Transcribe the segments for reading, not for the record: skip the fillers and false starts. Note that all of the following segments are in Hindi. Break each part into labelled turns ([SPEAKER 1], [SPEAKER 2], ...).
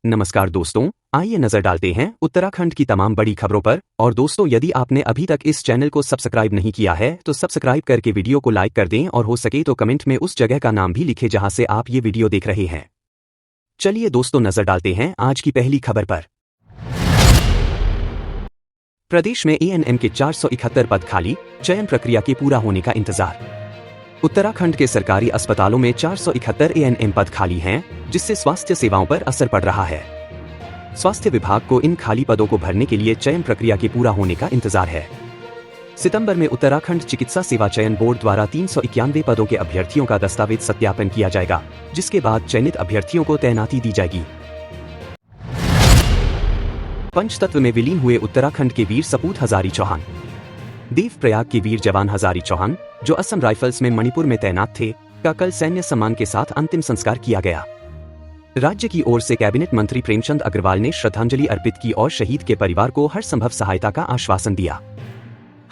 [SPEAKER 1] नमस्कार दोस्तों, आइए नजर डालते हैं उत्तराखंड की तमाम बड़ी खबरों पर। और दोस्तों, यदि आपने अभी तक इस चैनल को सब्सक्राइब नहीं किया है तो सब्सक्राइब करके वीडियो को लाइक कर दें और हो सके तो कमेंट में उस जगह का नाम भी लिखें जहां से आप ये वीडियो देख रहे हैं। चलिए दोस्तों, नजर डालते हैं आज की पहली खबर पर। प्रदेश में एएनएम के 471 पद खाली, चयन प्रक्रिया के पूरा होने का इंतजार। उत्तराखंड के सरकारी अस्पतालों में 471 एएनएम पद खाली हैं, जिससे स्वास्थ्य सेवाओं पर असर पड़ रहा है। स्वास्थ्य विभाग को इन खाली पदों को भरने के लिए चयन प्रक्रिया के पूरा होने का इंतजार है। सितंबर में उत्तराखंड चिकित्सा सेवा चयन बोर्ड द्वारा 391 पदों के अभ्यर्थियों का दस्तावेज सत्यापन किया जाएगा, जिसके बाद चयनित अभ्यर्थियों को तैनाती दी जाएगी। पंचतत्व में विलीन हुए उत्तराखंड के वीर सपूत हजारी चौहान। देवप्रयाग के वीर जवान हजारी चौहान, जो असम राइफल्स में मणिपुर में तैनात थे, का कल सैन्य सम्मान के साथ अंतिम संस्कार किया गया। राज्य की ओर से कैबिनेट मंत्री प्रेमचंद अग्रवाल ने श्रद्धांजलि अर्पित की और शहीद के परिवार को हर संभव सहायता का आश्वासन दिया।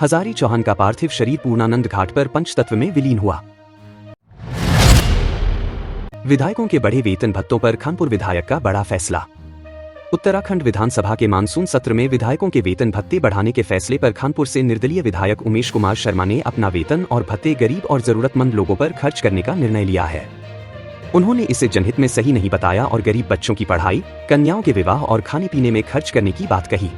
[SPEAKER 1] हजारी चौहान का पार्थिव शरीर पूर्णानंद घाट पर पंचतत्व में विलीन हुआ। विधायकों के बढ़े वेतन भत्तों पर खानपुर विधायक का बड़ा फैसला। उत्तराखंड विधानसभा के मानसून सत्र में विधायकों के वेतन भत्ते बढ़ाने के फैसले पर खानपुर से निर्दलीय विधायक उमेश कुमार शर्मा ने अपना वेतन और भत्ते गरीब और जरूरतमंद लोगों पर खर्च करने का निर्णय लिया है। उन्होंने इसे जनहित में सही नहीं बताया और गरीब बच्चों की पढ़ाई, कन्याओं के विवाह और खाने पीने में खर्च करने की बात कही।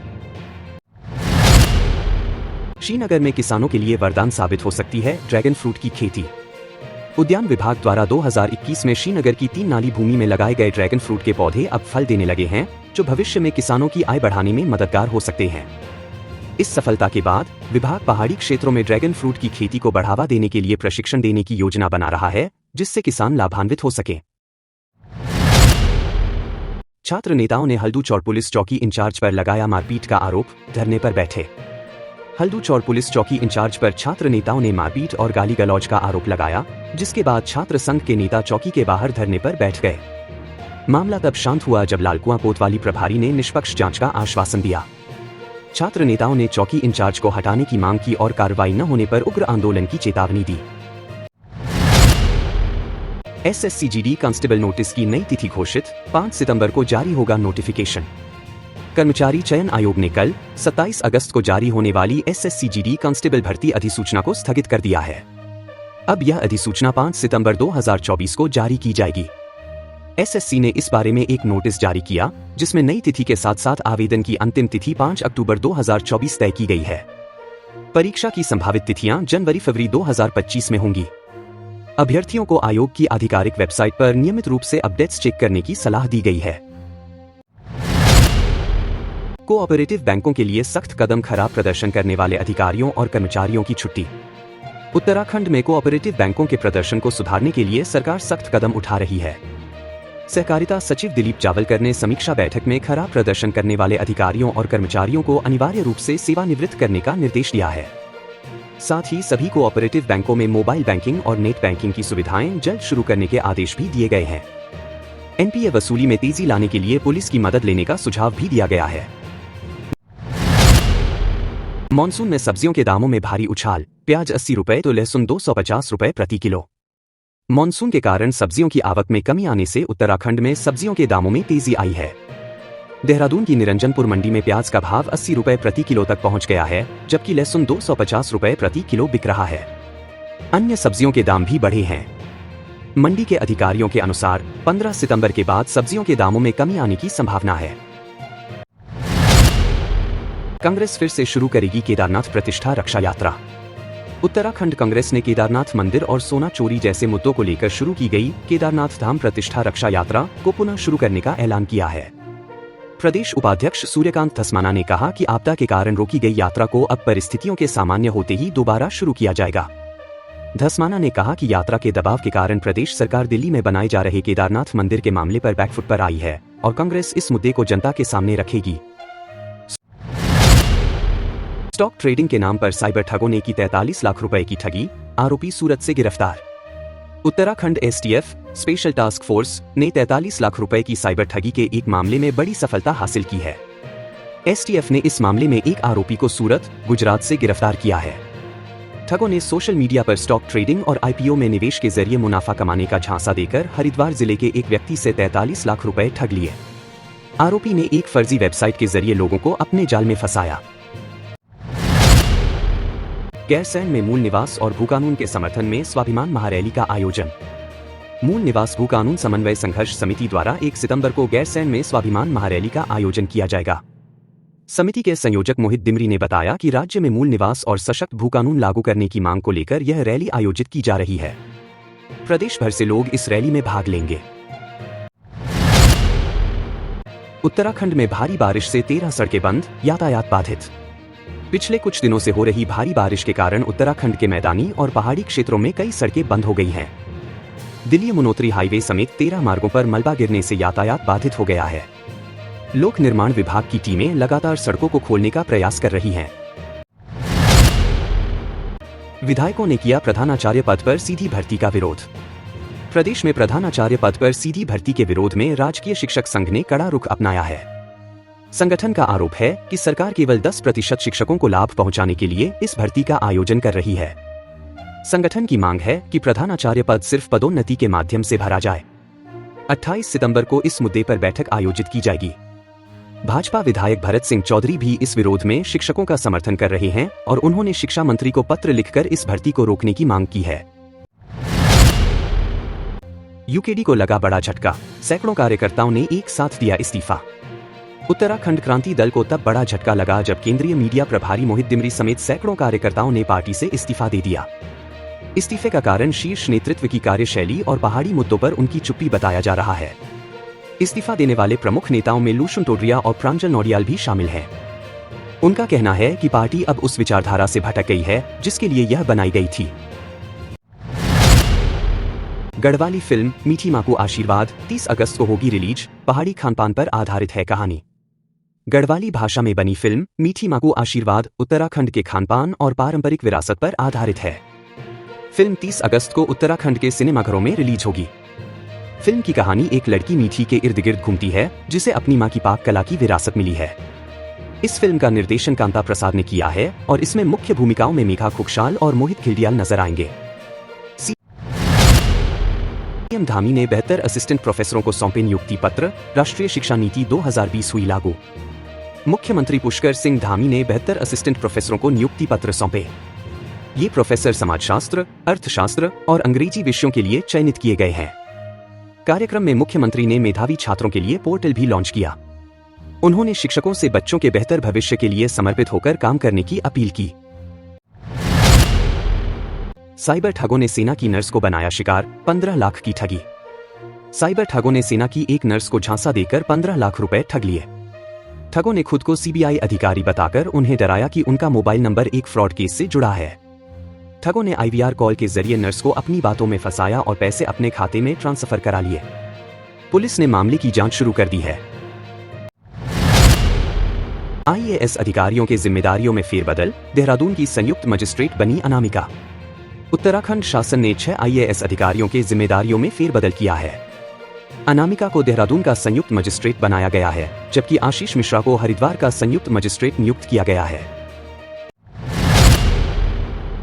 [SPEAKER 1] श्रीनगर में किसानों के लिए वरदान साबित हो सकती है ड्रैगन फ्रूट की खेती। उद्यान विभाग द्वारा 2021 में श्रीनगर की 3 नाली भूमि में लगाए गए ड्रैगन फ्रूट के पौधे अब फल देने लगे हैं, जो भविष्य में किसानों की आय बढ़ाने में मददगार हो सकते हैं। इस सफलता के बाद विभाग पहाड़ी क्षेत्रों में ड्रैगन फ्रूट की खेती को बढ़ावा देने के लिए प्रशिक्षण देने की योजना बना रहा है, जिससे किसान लाभान्वित हो सके। छात्र नेताओं ने हल्दूचौर पुलिस चौकी इंचार्ज पर लगाया मारपीट का आरोप, धरने पर बैठे। हल्दूचौर पुलिस चौकी इंचार्ज पर छात्र नेताओं ने मारपीट और गाली गलौज का आरोप लगाया, जिसके बाद छात्र संघ के नेता चौकी के बाहर धरने पर बैठ गए। मामला तब शांत हुआ जब लालकुआं कोतवाली प्रभारी ने निष्पक्ष जांच का आश्वासन दिया। छात्र नेताओं ने चौकी इंचार्ज को हटाने की मांग की और कार्रवाई न होने पर उग्र आंदोलन की चेतावनी दी। एसएससी-जीडी कांस्टेबल नोटिस की नई तिथि घोषित, 5 सितंबर को जारी होगा नोटिफिकेशन। कर्मचारी चयन आयोग ने कल 27 अगस्त को जारी होने वाली एसएससी-जीडी कांस्टेबल भर्ती अधिसूचना को स्थगित कर दिया है। अब यह अधिसूचना 5 सितंबर 2024 को जारी की जाएगी। एसएससी ने इस बारे में एक नोटिस जारी किया, जिसमें नई तिथि के साथ साथ आवेदन की अंतिम तिथि 5 अक्टूबर 2024 तय की गई है। परीक्षा की संभावित तिथियां जनवरी-फरवरी 2025 में होंगी। अभ्यर्थियों को आयोग की आधिकारिक वेबसाइट पर नियमित रूप से अपडेट्स चेक करने की सलाह दी गई है। कोऑपरेटिव बैंकों के लिए सख्त कदम, खराब प्रदर्शन करने वाले अधिकारियों और कर्मचारियों की छुट्टी। उत्तराखंड में कोऑपरेटिव बैंकों के प्रदर्शन को सुधारने के लिए सरकार सख्त कदम उठा रही है। सहकारिता सचिव दिलीप जावलकर ने समीक्षा बैठक में खराब प्रदर्शन करने वाले अधिकारियों और कर्मचारियों को अनिवार्य रूप से सेवानिवृत्त करने का निर्देश दिया है। साथ ही सभी कोऑपरेटिव बैंकों में मोबाइल बैंकिंग और नेट बैंकिंग की सुविधाएं जल्द शुरू करने के आदेश भी दिए गए हैं। एनपीए वसूली में तेजी लाने के लिए पुलिस की मदद लेने का सुझाव भी दिया गया है। मॉनसून में सब्जियों के दामों में भारी उछाल, प्याज 80 रुपए तो लहसुन 250 रुपए प्रति किलो। मॉनसून के कारण सब्जियों की आवक में कमी आने से उत्तराखंड में सब्जियों के दामों में तेजी आई है। देहरादून की निरंजनपुर मंडी में प्याज का भाव 80 रुपए प्रति किलो तक पहुंच गया है, जबकि लहसुन 250 रुपए प्रति किलो बिक रहा है। अन्य सब्जियों के दाम भी बढ़े हैं। मंडी के अधिकारियों के अनुसार 15 सितंबर के बाद सब्जियों के दामों में कमी आने की संभावना है। कांग्रेस फिर से शुरू करेगी केदारनाथ प्रतिष्ठा रक्षा यात्रा। उत्तराखंड कांग्रेस ने केदारनाथ मंदिर और सोना चोरी जैसे मुद्दों को लेकर शुरू की गई केदारनाथ धाम प्रतिष्ठा रक्षा यात्रा को पुनः शुरू करने का ऐलान किया है। प्रदेश उपाध्यक्ष सूर्यकांत धस्माना ने कहा कि आपदा के कारण रोकी गई यात्रा को अब परिस्थितियों के सामान्य होते ही दोबारा शुरू किया जाएगा। धस्माना ने कहा कि यात्रा के दबाव के कारण प्रदेश सरकार दिल्ली में बनाए जा रहे केदारनाथ मंदिर के मामले पर बैकफुट पर आई है और कांग्रेस इस मुद्दे को जनता के सामने रखेगी। स्टॉक ट्रेडिंग के नाम पर साइबर ठगों ने की 43 लाख रुपए की ठगी, आरोपी सूरत से गिरफ्तार। Uttarakhand STF special task force ने 43 लाख रुपए की साइबर ठगी के एक मामले में बड़ी सफलता हासिल की है। एसटीएफ ने इस मामले में एक आरोपी को सूरत, गुजरात से गिरफ्तार किया है। ठगों ने सोशल मीडिया पर स्टॉक ट्रेडिंग और आईपीओ में निवेश के जरिए मुनाफा कमाने का झांसा देकर हरिद्वार जिले के एक व्यक्ति से 43 लाख रुपए ठग लिए। आरोपी ने एक फर्जी वेबसाइट के जरिए लोगों को अपने जाल में फंसाया। गैरसैंण में मूल निवास और भूकानून के समर्थन में स्वाभिमान महारैली का आयोजन। मूल निवास भूकानून समन्वय संघर्ष समिति द्वारा 1 सितंबर को गैरसैंण में स्वाभिमान महारैली का आयोजन किया जाएगा। समिति के संयोजक मोहित दिमरी ने बताया कि राज्य में मूल निवास और सशक्त भूकानून लागू करने की मांग को लेकर यह रैली आयोजित की जा रही है। प्रदेश भर से लोग इस रैली में भाग लेंगे। उत्तराखंड में भारी बारिश से 13 सड़कें बंद, यातायात बाधित। पिछले कुछ दिनों से हो रही भारी बारिश के कारण उत्तराखंड के मैदानी और पहाड़ी क्षेत्रों में कई सड़कें बंद हो गई हैं। दिल्ली यमुनोत्री हाईवे समेत 13 मार्गों पर मलबा गिरने से यातायात बाधित हो गया है। लोक निर्माण विभाग की टीमें लगातार सड़कों को खोलने का प्रयास कर रही हैं। विधायकों ने किया प्रधानाचार्य पद पर सीधी भर्ती का विरोध। प्रदेश में प्रधानाचार्य पद पर सीधी भर्ती के विरोध में राजकीय शिक्षक संघ ने कड़ा रुख अपनाया है। संगठन का आरोप है कि सरकार केवल 10% शिक्षकों को लाभ पहुंचाने के लिए इस भर्ती का आयोजन कर रही है। संगठन की मांग है कि प्रधानाचार्य पद सिर्फ पदोन्नति के माध्यम से भरा जाए। 28 सितंबर को इस मुद्दे पर बैठक आयोजित की जाएगी। भाजपा विधायक भरत सिंह चौधरी भी इस विरोध में शिक्षकों का समर्थन कर रहे हैं और उन्होंने शिक्षा मंत्री को पत्र लिखकर इस भर्ती को रोकने की मांग की है। यूकेडी को लगा बड़ा झटका, सैकड़ों कार्यकर्ताओं ने एक साथ दिया इस्तीफा। उत्तराखंड क्रांति दल को तब बड़ा झटका लगा जब केंद्रीय मीडिया प्रभारी मोहित दिमरी समेत सैकड़ों कार्यकर्ताओं ने पार्टी से इस्तीफा दे दिया। इस्तीफे का कारण शीर्ष नेतृत्व की कार्यशैली और पहाड़ी मुद्दों पर उनकी चुप्पी बताया जा रहा है। इस्तीफा देने वाले प्रमुख नेताओं में लूशुन टोडरिया और प्रांजल नौडियाल भी शामिल हैं। उनका कहना है कि पार्टी अब उस विचारधारा से भटक गई है जिसके लिए यह बनाई गई थी। गढ़वाली फिल्म मीठी मां को आशीर्वाद 30 अगस्त को होगी रिलीज। पहाड़ी खानपान पर आधारित है कहानी। गढ़वाली भाषा में बनी फिल्म मीठी मां को आशीर्वाद उत्तराखंड के खानपान और पारंपरिक विरासत पर आधारित है। फिल्म 30 अगस्त को उत्तराखंड के सिनेमाघरों में रिलीज होगी। फिल्म की कहानी एक लड़की मीठी के इर्द गिर्द घूमती है जिसे अपनी मां की पाक कला की विरासत मिली है। इस फिल्म का निर्देशन कांता प्रसाद ने किया है और इसमें मुख्य भूमिकाओं में मेघा खुकशाल और मोहित खिल्डियाल नजर आएंगे। सीएम धामी ने 72 असिस्टेंट प्रोफेसरों को सौंपे नियुक्ति पत्र। राष्ट्रीय शिक्षा नीति 2020 हुई लागू। मुख्यमंत्री पुष्कर सिंह धामी ने 72 असिस्टेंट प्रोफेसरों को नियुक्ति पत्र सौंपे। ये प्रोफेसर समाजशास्त्र, अर्थशास्त्र और अंग्रेजी विषयों के लिए चयनित किए गए हैं। कार्यक्रम में मुख्यमंत्री ने मेधावी छात्रों के लिए पोर्टल भी लॉन्च किया। उन्होंने शिक्षकों से बच्चों के बेहतर भविष्य के लिए समर्पित होकर काम करने की अपील की। साइबर ठगों ने सेना की नर्स को बनाया शिकार, 15 लाख की ठगी। साइबर ठगों ने सेना की एक नर्स को झांसा देकर 15 लाख रुपए ठग लिए। ठगों ने खुद को सीबीआई अधिकारी बताकर उन्हें डराया कि उनका मोबाइल नंबर एक फ्रॉड केस से जुड़ा है। ठगों ने आईवीआर कॉल के जरिए नर्स को अपनी बातों में फंसाया और पैसे अपने खाते में ट्रांसफर करा लिए। पुलिस ने मामले की जांच शुरू कर दी है। आईएएस अधिकारियों के जिम्मेदारियों में फेरबदल। देहरादून की संयुक्त मजिस्ट्रेट बनी अनामिका। उत्तराखंड शासन ने 6 आईएएस अधिकारियों के जिम्मेदारियों में फेरबदल किया है। अनामिका को देहरादून का संयुक्त मजिस्ट्रेट बनाया गया है, जबकि आशीष मिश्रा को हरिद्वार का संयुक्त मजिस्ट्रेट नियुक्त किया गया है।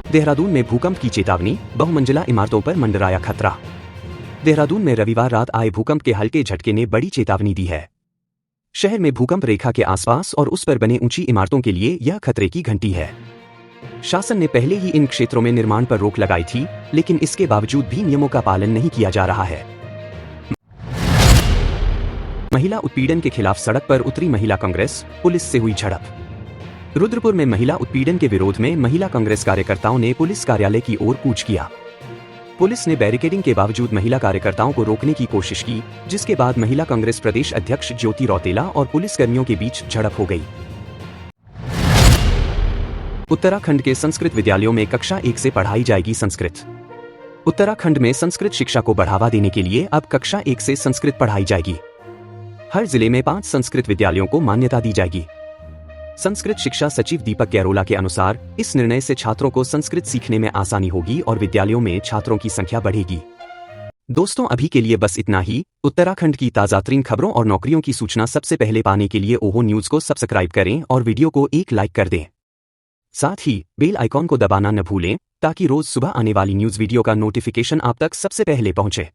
[SPEAKER 1] देहरादून में भूकंप की चेतावनी। बहुमंजिला इमारतों पर मंडराया खतरा। देहरादून में रविवार रात आए भूकंप के हल्के झटके ने बड़ी चेतावनी दी है। शहर में भूकंप रेखा के आसपास और उस पर बने ऊंची इमारतों के लिए यह खतरे की घंटी है। शासन ने पहले ही इन क्षेत्रों में निर्माण पर रोक लगाई थी, लेकिन इसके बावजूद भी नियमों का पालन नहीं किया जा रहा है। महिला उत्पीड़न के खिलाफ सड़क पर उतरी महिला कांग्रेस, पुलिस से हुई झड़प। रुद्रपुर में महिला उत्पीड़न के विरोध में महिला कांग्रेस कार्यकर्ताओं ने पुलिस कार्यालय की ओर कूच किया। पुलिस ने बैरिकेडिंग के बावजूद महिला कार्यकर्ताओं को रोकने की कोशिश की, जिसके बाद महिला कांग्रेस प्रदेश अध्यक्ष ज्योति रौतेला और पुलिसकर्मियों के बीच झड़प हो गई। उत्तराखंड के संस्कृत विद्यालयों में कक्षा 1 से पढ़ाई जाएगी संस्कृत। उत्तराखंड में संस्कृत शिक्षा को बढ़ावा देने के लिए अब कक्षा 1 से संस्कृत पढ़ाई जाएगी। हर जिले में 5 संस्कृत विद्यालयों को मान्यता दी जाएगी। संस्कृत शिक्षा सचिव दीपक गैरोला के अनुसार इस निर्णय से छात्रों को संस्कृत सीखने में आसानी होगी और विद्यालयों में छात्रों की संख्या बढ़ेगी। दोस्तों, अभी के लिए बस इतना ही। उत्तराखंड की ताज़ातरीन खबरों और नौकरियों की सूचना सबसे पहले पाने के लिए ओहो न्यूज़ को सब्सक्राइब करें और वीडियो को एक लाइक कर दें। साथ ही बेल आइकॉन को दबाना न भूलें ताकि रोज सुबह आने वाली न्यूज़ वीडियो का नोटिफिकेशन आप तक सबसे पहले पहुंचे।